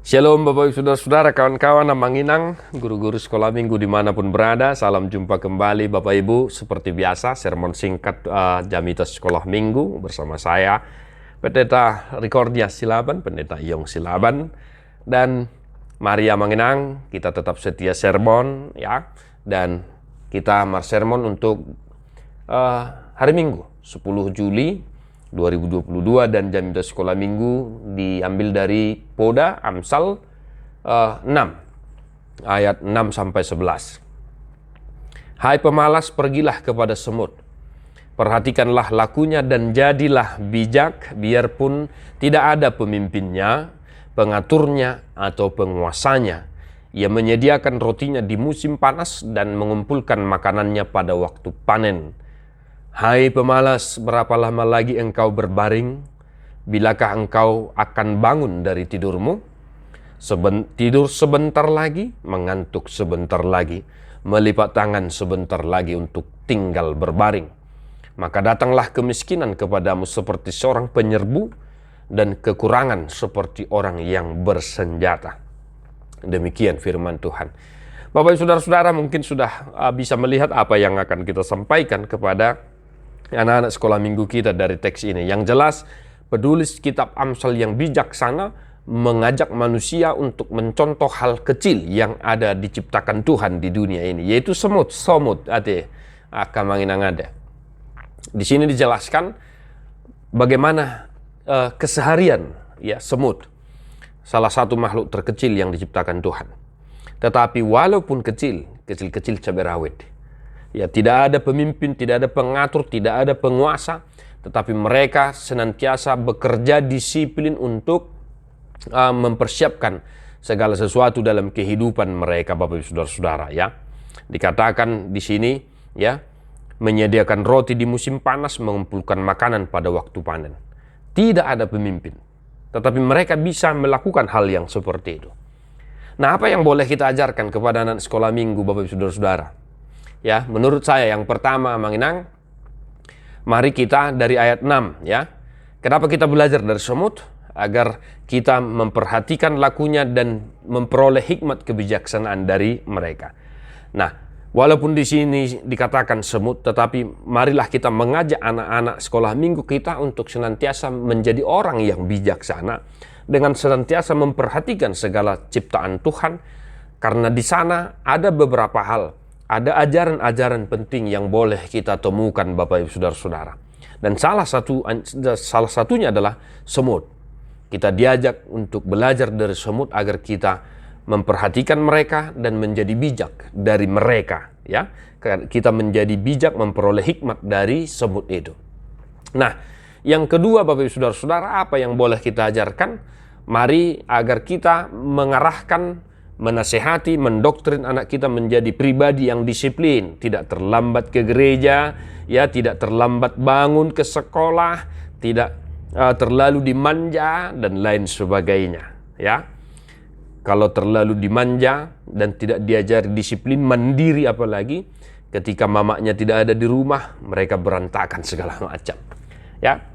Shalom Bapak Ibu Saudara-saudara, kawan-kawan Manginang, guru-guru sekolah minggu dimanapun berada. Salam jumpa kembali Bapak Ibu. Seperti biasa, sermon singkat Jamitas Sekolah Minggu bersama saya, Pendeta Rikordia Silaban, Pendeta Yong Silaban. Dan Maria Manginang, kita tetap setia sermon ya. Dan kita sermon untuk hari Minggu, 10 Juli 2022, dan Jamitas Sekolah Minggu diambil dari Poda Amsal 6 ayat 6 sampai 11. Hai pemalas, pergilah kepada semut, perhatikanlah lakunya dan jadilah bijak, biarpun tidak ada pemimpinnya, pengaturnya atau penguasanya. Ia menyediakan rotinya di musim panas dan mengumpulkan makanannya pada waktu panen. Hai pemalas, berapa lama lagi engkau berbaring? Bilakah engkau akan bangun dari tidurmu? Tidur sebentar lagi, mengantuk sebentar lagi, melipat tangan sebentar lagi untuk tinggal berbaring. Maka datanglah kemiskinan kepadamu seperti seorang penyerbu, dan kekurangan seperti orang yang bersenjata. Demikian firman Tuhan. Bapak Ibu Saudara-saudara mungkin sudah bisa melihat apa yang akan kita sampaikan kepada anak-anak sekolah minggu kita dari teks ini. Yang jelas, penulis kitab Amsal yang bijaksana mengajak manusia untuk mencontoh hal kecil yang ada diciptakan Tuhan di dunia ini, yaitu semut, ate akamanginang ada. Di sini dijelaskan bagaimana keseharian ya semut, salah satu makhluk terkecil yang diciptakan Tuhan. Tetapi walaupun kecil cabai rawit. Ya, tidak ada pemimpin, tidak ada pengatur, tidak ada penguasa, tetapi mereka senantiasa bekerja disiplin untuk mempersiapkan segala sesuatu dalam kehidupan mereka, Bapak Ibu Saudara-saudara ya. Dikatakan di sini ya, menyediakan roti di musim panas, mengumpulkan makanan pada waktu panen. Tidak ada pemimpin, tetapi mereka bisa melakukan hal yang seperti itu. Nah, apa yang boleh kita ajarkan kepada anak sekolah minggu, Bapak Ibu Saudara-saudara? Ya, menurut saya yang pertama Manginang, mari kita dari ayat 6 ya. Kenapa kita belajar dari semut? Agar kita memperhatikan lakunya dan memperoleh hikmat kebijaksanaan dari mereka. Nah, walaupun di sini dikatakan semut, tetapi marilah kita mengajak anak-anak sekolah minggu kita untuk senantiasa menjadi orang yang bijaksana dengan senantiasa memperhatikan segala ciptaan Tuhan, karena di sana ada beberapa hal. Ada ajaran-ajaran penting yang boleh kita temukan, Bapak Ibu Saudara-saudara. Dan salah satunya adalah semut. Kita diajak untuk belajar dari semut agar kita memperhatikan mereka dan menjadi bijak dari mereka. Ya, kita menjadi bijak memperoleh hikmat dari semut itu. Nah, yang kedua Bapak Ibu Saudara-saudara, apa yang boleh kita ajarkan? Mari agar kita mengarahkan, menasehati, mendoktrin anak kita menjadi pribadi yang disiplin, tidak terlambat ke gereja, ya, tidak terlambat bangun ke sekolah, tidak terlalu dimanja dan lain sebagainya, ya. Kalau terlalu dimanja dan tidak diajari disiplin mandiri, apalagi ketika mamanya tidak ada di rumah, mereka berantakan segala macam. Ya.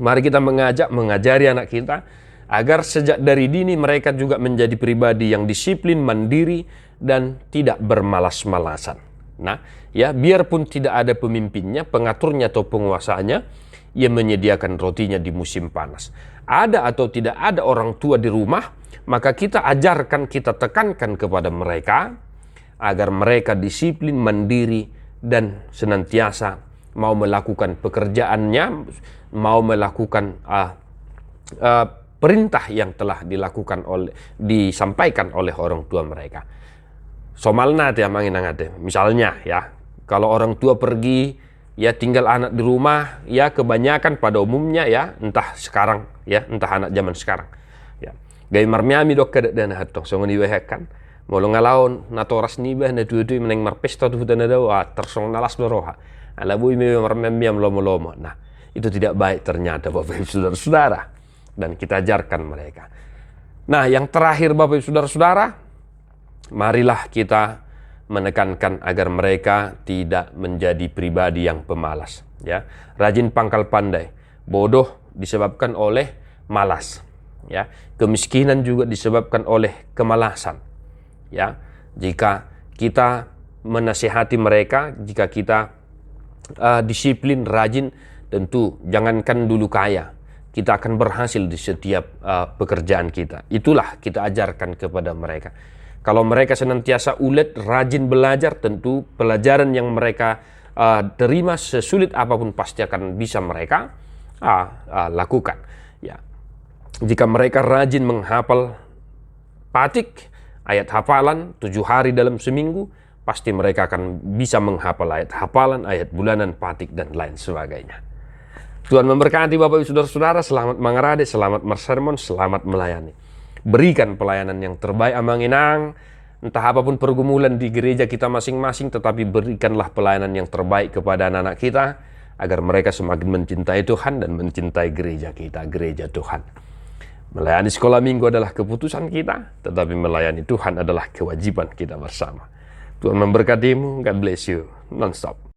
Mari kita mengajari anak kita agar sejak dari dini mereka juga menjadi pribadi yang disiplin, mandiri, dan tidak bermalas-malasan. Nah, ya, biarpun tidak ada pemimpinnya, pengaturnya atau penguasanya, ia menyediakan rotinya di musim panas. Ada atau tidak ada orang tua di rumah, maka kita ajarkan, kita tekankan kepada mereka agar mereka disiplin, mandiri, dan senantiasa mau melakukan pekerjaannya, mau melakukan perintah yang telah disampaikan oleh orang tua mereka. Somalna ya manginangate. Misalnya ya, kalau orang tua pergi, ya tinggal anak di rumah, ya kebanyakan pada umumnya ya, entah sekarang ya, entah anak zaman sekarang. Ya. Gay marmiami dok kada dana hatong songoni wehekan. Molo ngalaon natoras nibe na tutu meneng marpesta tu dana dawa tersong nalas beroha. Ala bui me marmiam lomo-lomo. Nah, itu tidak baik ternyata Bapak Ibu Saudara-saudara. Dan kita ajarkan mereka. Nah, yang terakhir Bapak Ibu Saudara-saudara, marilah kita menekankan agar mereka tidak menjadi pribadi yang pemalas. Ya, rajin pangkal pandai, bodoh disebabkan oleh malas. Ya, kemiskinan juga disebabkan oleh kemalasan. Ya, jika kita menasihati mereka, jika kita disiplin, rajin, tentu jangankan dulu kaya, kita akan berhasil di setiap pekerjaan kita. Itulah kita ajarkan kepada mereka. Kalau mereka senantiasa ulet, rajin belajar, tentu pelajaran yang mereka terima sesulit apapun pasti akan bisa mereka lakukan. Ya, jika mereka rajin menghafal patik, ayat hafalan 7 hari dalam seminggu, pasti mereka akan bisa menghafal ayat hafalan, ayat bulanan, patik, dan lain sebagainya. Tuhan memberkati Bapak Ibu Saudara-saudara. Selamat mengarade, selamat bersermon, selamat melayani. Berikan pelayanan yang terbaik Amanginang. Entah apapun pergumulan di gereja kita masing-masing, tetapi berikanlah pelayanan yang terbaik kepada anak-anak kita, agar mereka semakin mencintai Tuhan dan mencintai gereja kita, gereja Tuhan. Melayani sekolah minggu adalah keputusan kita, tetapi melayani Tuhan adalah kewajiban kita bersama. Tuhan memberkatimu. God bless you. Non-stop.